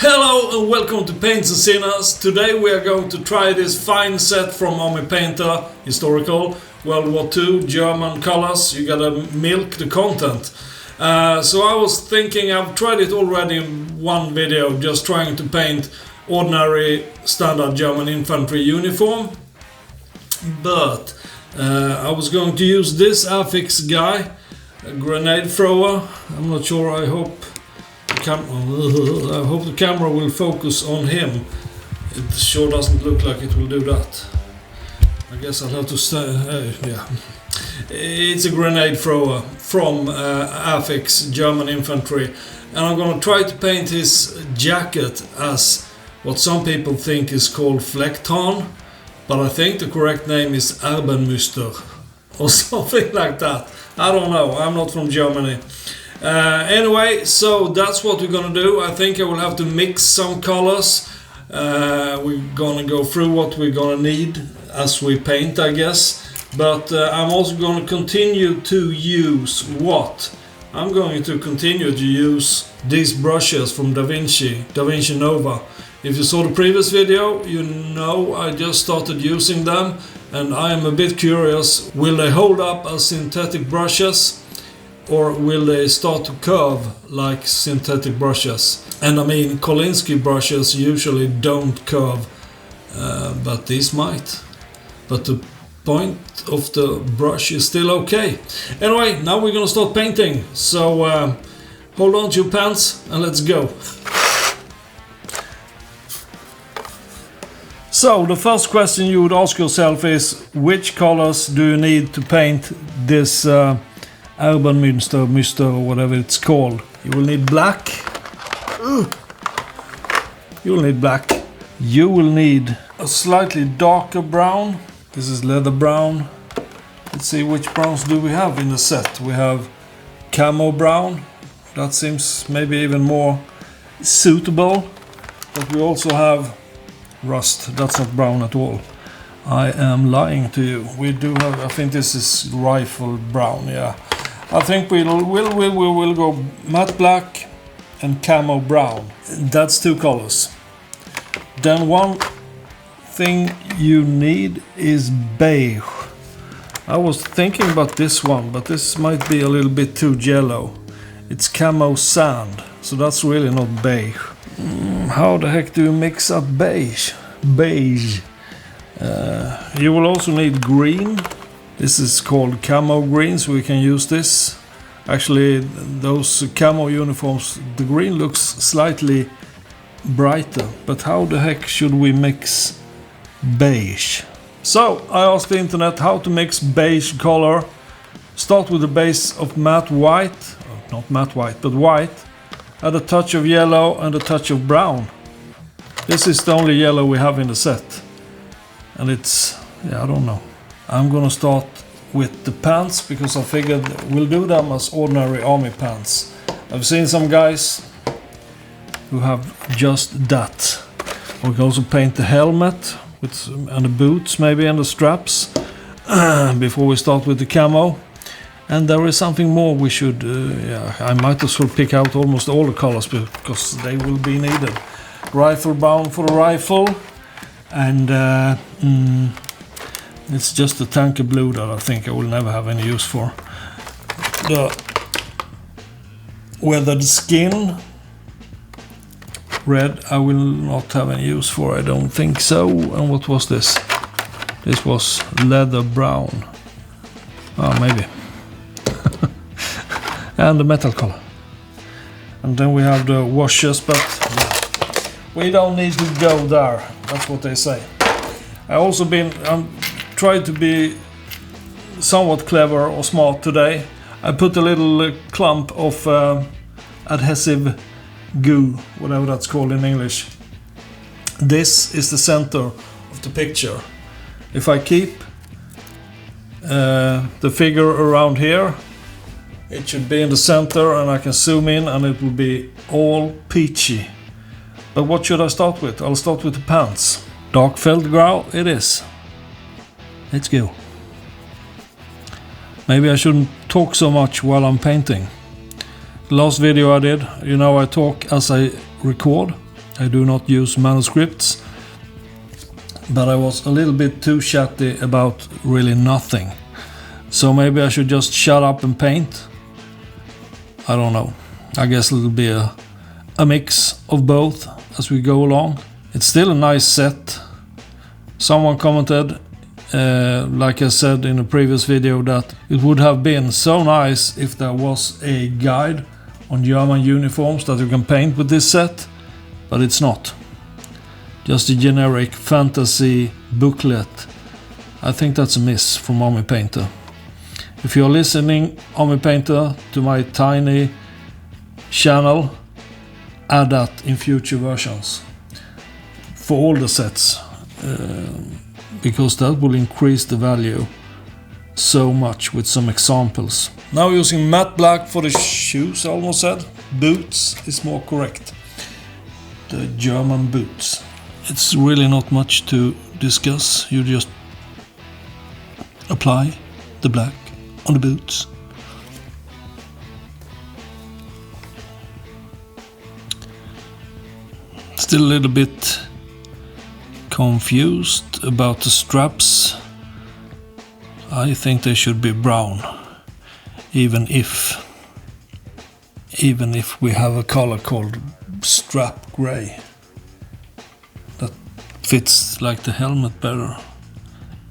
Hello and welcome to Paints and Sinners. Today we are going to try this fine set from Army PÅainter Historical World War II German colors. You gotta milk the content. So I was thinking, I've tried it already in one video, just trying to paint ordinary standard German infantry uniform. But I was going to use this Airfix guy, a grenade thrower. I'm not sure, I hope the camera will focus on him. It sure doesn't look like it will do that. I guess I'll have to yeah. It's a grenade thrower from Airfix German infantry, and I'm gonna try to paint his jacket as what some people think is called Flecktarn, but I think the correct name is Erbsenmuster or something like that. I don't know, I'm not from Germany. Anyway, so that's what we're gonna do. I think I will have to mix some colors. We're gonna go through what we're gonna need as we paint, I guess. But I'm also gonna continue to use what? I'm going to continue to use these brushes from Vinci Nova. If you saw the previous video, you know I just started using them, and I am a bit curious, will they hold up as synthetic brushes? Or will they start to curve like synthetic brushes? And I mean, Kolinsky brushes usually don't curve, but these might. But the point of the brush is still okay. Anyway, now we're gonna start painting. So hold on to your pants and let's go. So the first question you would ask yourself is, which colors do you need to paint this Erbsenmuster or whatever it's called? You will need black. You will need black. You will need a slightly darker brown. This is leather brown. Let's see, which browns do we have in the set? We have camo brown. That seems maybe even more suitable. But we also have rust. That's not brown at all. I am lying to you. We do have, I think this is rifle brown, yeah. I think we will go matte black and camo brown. That's two colors. Then one thing you need is beige. I was thinking about this one, but this might be a little bit too yellow. It's camo sand, so that's really not beige. How the heck do you mix up beige? Beige. You will also need green. This is called camo green, so we can use this. Actually, those camo uniforms, the green looks slightly brighter. But how the heck should we mix beige? So, I asked the internet how to mix beige color. Start with the base of matte white, not matte white, but white. Add a touch of yellow and a touch of brown. This is the only yellow we have in the set. And it's, yeah, I don't know. I'm gonna start with the pants because I figured we'll do them as ordinary army pants. I've seen some guys who have just that. We can also paint the helmet and the boots maybe and the straps before we start with the camo. And there is something more we should, yeah, I might as well pick out almost all the colors because they will be needed. Rifle brown for the rifle, and it's just the tanker blue that I think I will never have any use for. The weathered skin red I will not have any use for, I don't think so. And what was this? This was leather brown. Oh, maybe. And the metal color. And then we have the washes, but we don't need to go there. That's what they say. I also tried to be somewhat clever or smart today. I put a little clump of adhesive goo, whatever that's called in English. This is the center of the picture. If I keep the figure around here, it should be in the center, and I can zoom in and it will be all peachy. But what should I start with? I'll start with the pants. Dark Feldgrau it is. Let's go. Maybe I shouldn't talk so much while I'm painting. The last video I did, you know, I talk as I record. I do not use manuscripts, but I was a little bit too chatty about really nothing. So maybe I should just shut up and paint. I don't know. I guess it'll be a mix of both as we go along. It's still a nice set. Someone commented, like I said in a previous video, that it would have been so nice if there was a guide on German uniforms that you can paint with this set, but it's not. Just a generic fantasy booklet. I think that's a miss from Army PÅainter. If you're listening, Army PÅainter, to my tiny channel, add that in future versions for all the sets, because that will increase the value so much with some examples. Now using matte black for the shoes, I almost said. Boots is more correct. The German boots. It's really not much to discuss. You just apply the black on the boots. Still a little bit confused about the straps. I think they should be brown, even if we have a color called strap gray that fits like the helmet better,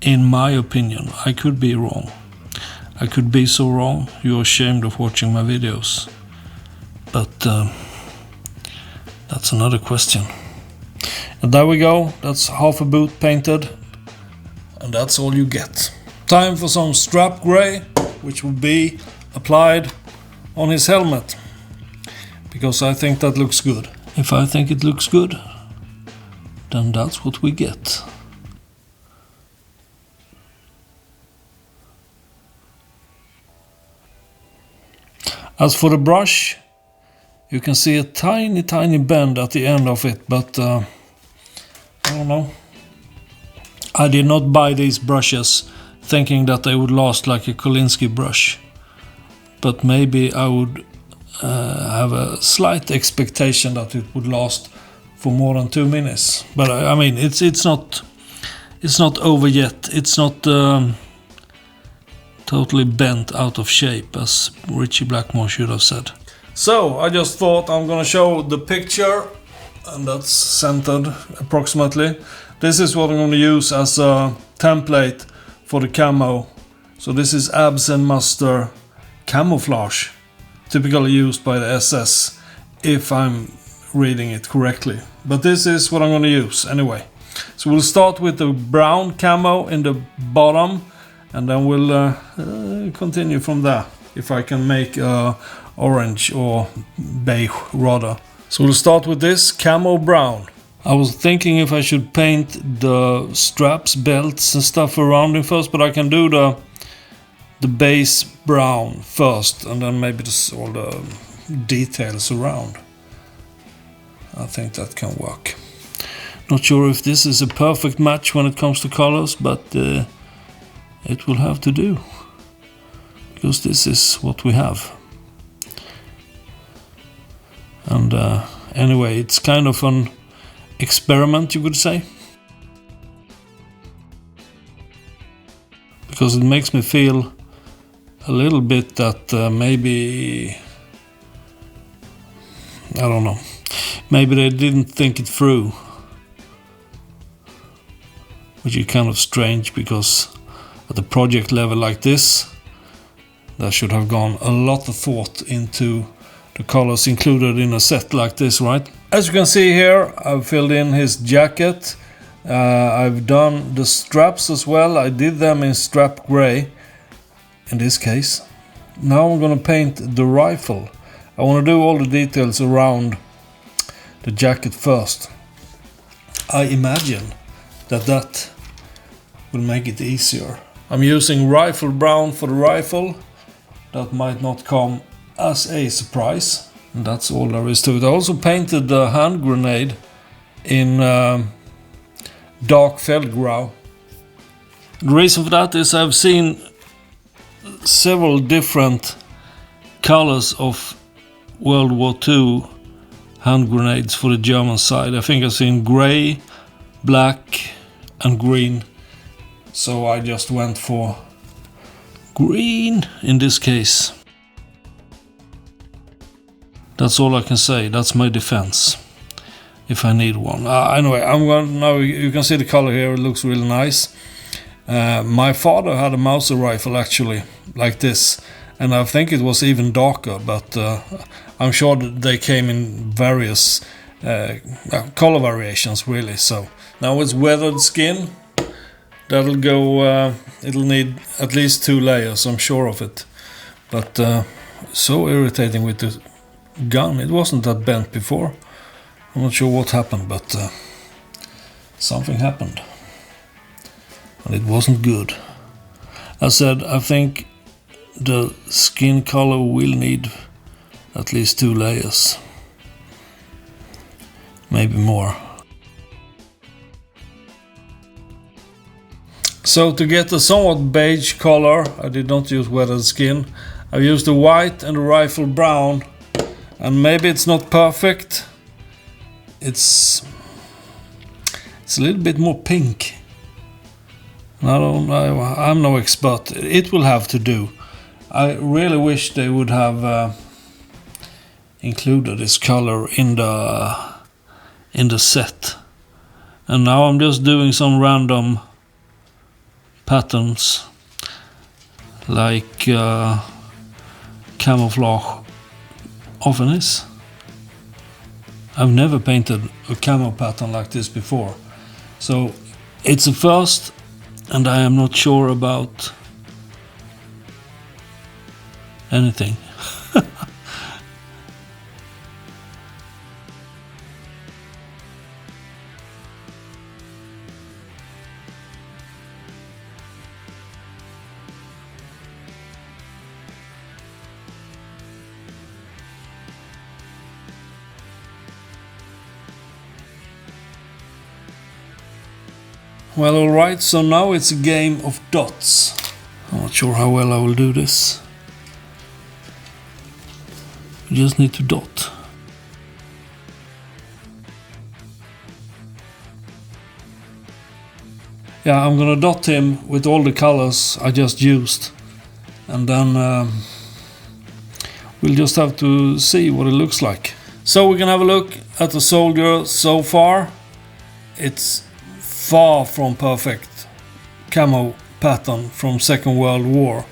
in my opinion. I could be wrong. I could be so wrong you're ashamed of watching my videos, but that's another question. And there we go, that's half a boot painted, and that's all you get. Time for some strap gray, which will be applied on his helmet, because I think that looks good. If I think it looks good, then that's what we get. As for the brush, you can see a tiny bend at the end of it, but I don't know. I did not buy these brushes thinking that they would last like a Kolinsky brush, but maybe I would have a slight expectation that it would last for more than 2 minutes. But I mean, it's not over yet. It's not totally bent out of shape, as Richie Blackmore should have said. So I just thought I'm gonna show the picture, and that's centered approximately. This is what I'm gonna use as a template for the camo. So this is Erbsenmuster camouflage, typically used by the SS, if I'm reading it correctly. But this is what I'm gonna use anyway. So we'll start with the brown camo in the bottom, and then we'll continue from there, if I can make orange or beige rather. So we'll start with this camo brown. I was thinking if I should paint the straps, belts and stuff around it first, but I can do the base brown first, and then maybe all the details around. I think that can work. Not sure if this is a perfect match when it comes to colors, but it will have to do, because this is what we have. And anyway, it's kind of an experiment, you could say, because it makes me feel a little bit that maybe, I don't know, maybe they didn't think it through, which is kind of strange, because at the project level like this, there should have gone a lot of thought into the colors included in a set like this, right? As you can see here, I've filled in his jacket. I've done the straps as well. I did them in strap gray in this case. Now I'm gonna paint the rifle. I want to do all the details around the jacket first. I imagine that will make it easier. I'm using rifle brown for the rifle. That might not come as a surprise, and that's all there is to it. I also painted the hand grenade in dark Feldgrau. The reason for that is I've seen several different colors of World War II hand grenades for the German side. I think I've seen grey, black and green. So I just went for green in this case. That's all I can say. That's my defense. If I need one. Anyway, now you can see the color here. It looks really nice. My father had a Mauser rifle actually, like this. And I think it was even darker, but I'm sure that they came in various color variations really. So now it's weathered skin. That'll go, it'll need at least 2 layers, I'm sure of it. But so irritating with the gun. It wasn't that bent before. I'm not sure what happened, but something happened. And it wasn't good. I said, I think the skin color will need at least 2 layers. Maybe more. So to get a somewhat beige color, I did not use weathered skin. I used the white and the rifle brown. And maybe it's not perfect. It's a little bit more pink. I'm no expert. It will have to do. I really wish they would have included this color in the set. And now I'm just doing some random patterns like camouflage often is. I've never painted a camo pattern like this before. So it's a first, and I am not sure about anything. Well, alright, so now it's a game of dots. I'm not sure how well I will do this. You just need to dot. Yeah, I'm gonna dot him with all the colors I just used. And then we'll just have to see what it looks like. So we can have a look at the soldier so far. It's far from perfect camo pattern from Second World War,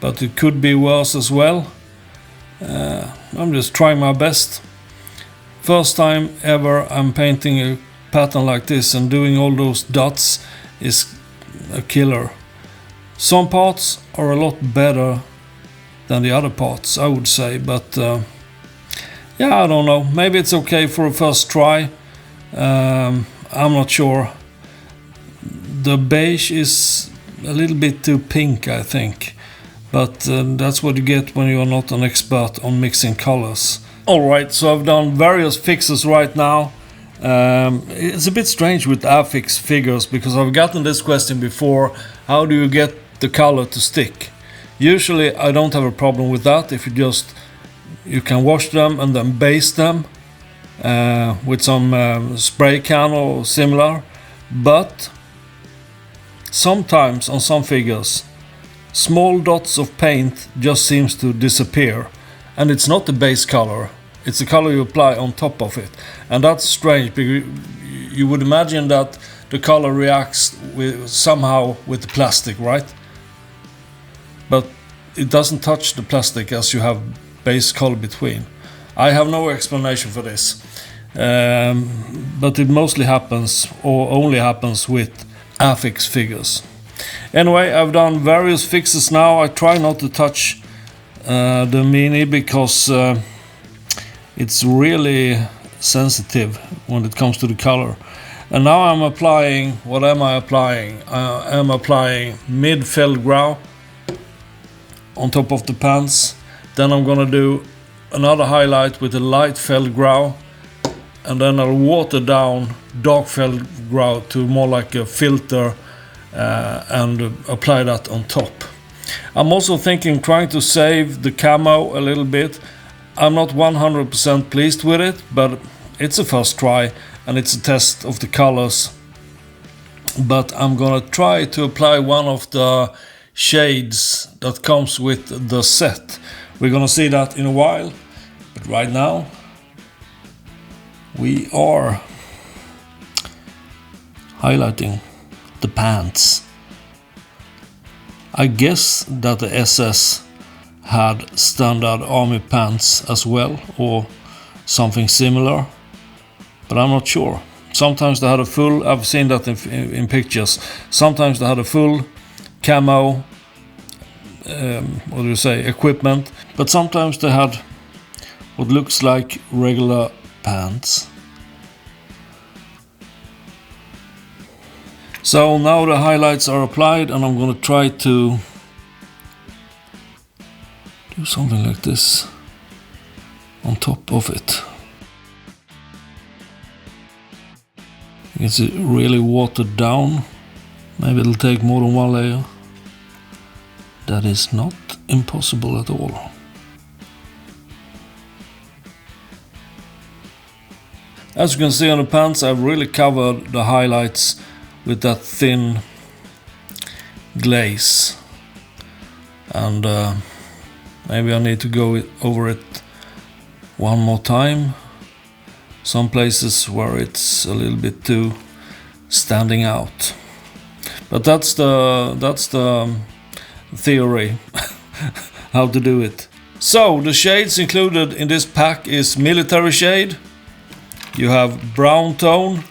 but it could be worse as well. I'm just trying my best. First time ever I'm painting a pattern like this, and doing all those dots is a killer. Some parts are a lot better than the other parts, I would say, but yeah, I don't know. Maybe it's okay for a first try. I'm not sure. The beige is a little bit too pink, I think. But that's what you get when you're not an expert on mixing colors. Alright, so I've done various fixes right now. It's a bit strange with Airfix figures, because I've gotten this question before. How do you get the color to stick? Usually I don't have a problem with that. If you can wash them and then baste them with some spray can or similar. But sometimes on some figures, small dots of paint just seems to disappear, and it's not the base color, it's the color you apply on top of it. And that's strange, because you would imagine that the color reacts somehow with the plastic, right? But it doesn't touch the plastic as you have base color between. I have no explanation for this, but it mostly happens, or only happens, with Airfix figures. Anyway, I've done various fixes now. I try not to touch the Mini, because it's really sensitive when it comes to the color. And now I'm applying, what am I applying? I am applying mid-Feldgrau on top of the pants. Then I'm gonna do another highlight with a light Feldgrau, and then I'll water down dark Feldgrau to more like a filter and apply that on top. I'm also thinking, trying to save the camo a little bit. I'm not 100% pleased with it, but it's a first try and it's a test of the colors. But I'm gonna try to apply one of the shades that comes with the set. We're gonna see that in a while, but right now we are highlighting the pants. I guess that the SS had standard army pants as well, or something similar, but I'm not sure. Sometimes they had a full, I've seen that in pictures, sometimes they had a full camo equipment, but sometimes they had what looks like regular pants. So now the highlights are applied, and I'm gonna try to do something like this on top of it. It's really watered down. Maybe it'll take more than one layer. That is not impossible at all. As you can see on the pants, I've really covered the highlights with that thin glaze, and maybe I need to go over it one more time. Some places where it's a little bit too standing out, but that's the theory how to do it. So the shades included in this pack is military shade, you have brown tone,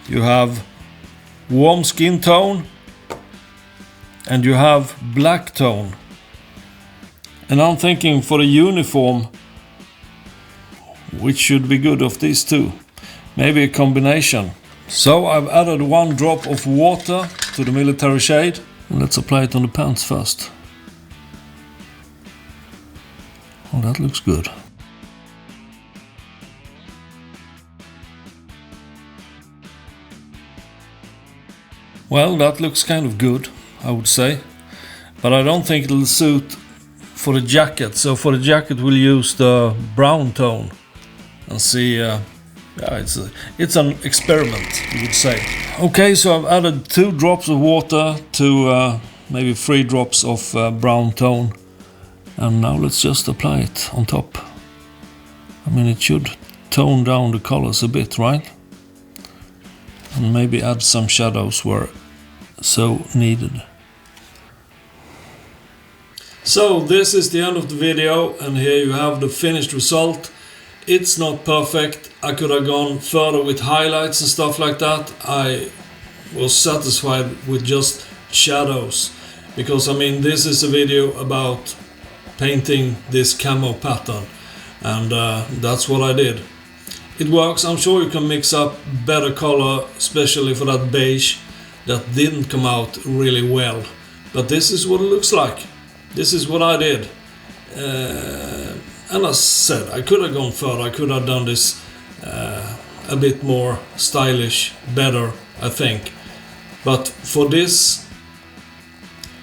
you have warm skin tone, and you have black tone. And I'm thinking for the uniform, which should be good of these two, maybe a combination. So I've added 1 drop of water to the military shade. Let's apply it on the pants first. Oh, that looks good. Well, that looks kind of good, I would say, but I don't think it'll suit for the jacket. So for the jacket we'll use the brown tone and see. Yeah, it's an experiment, you would say. Okay, so I've added 2 drops of water to maybe 3 drops of brown tone, and now let's just apply it on top. I mean, it should tone down the colors a bit, right? And maybe add some shadows where so needed. So this is the end of the video, and here you have the finished result. It's not perfect. I could have gone further with highlights and stuff like that. I was satisfied with just shadows, because I mean, this is a video about painting this camo pattern, and that's what I did. It works. I'm sure you can mix up better color, especially for that beige that didn't come out really well. But this is what it looks like. This is what I did. And as I said, I could have gone further. I could have done this a bit more stylish, better, I think. But for this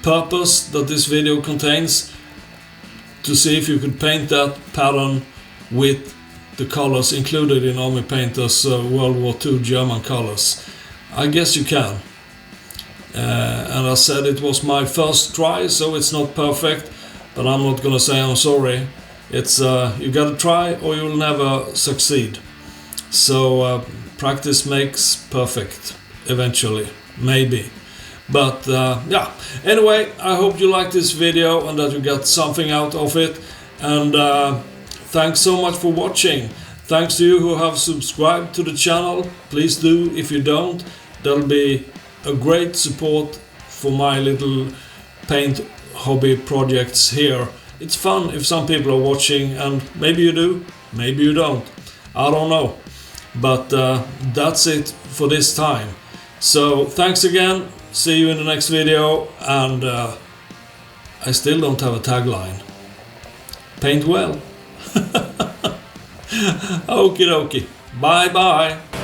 purpose that this video contains, to see if you could paint that pattern with the colors included in Army PÅainter's World War II German colors, I guess you can. And I said it was my first try, so it's not perfect, but I'm not gonna say I'm sorry. It's you gotta try or you'll never succeed. So practice makes perfect eventually, maybe. But yeah, anyway, I hope you liked this video and that you got something out of it. And thanks so much for watching. Thanks to you who have subscribed to the channel. Please do if you don't. That'll be a great support for my little paint hobby projects here. It's fun if some people are watching, and maybe you do, maybe you don't. I don't know. But that's it for this time. So thanks again. See you in the next video. And I still don't have a tagline. Paint well. Okie dokie. Bye bye.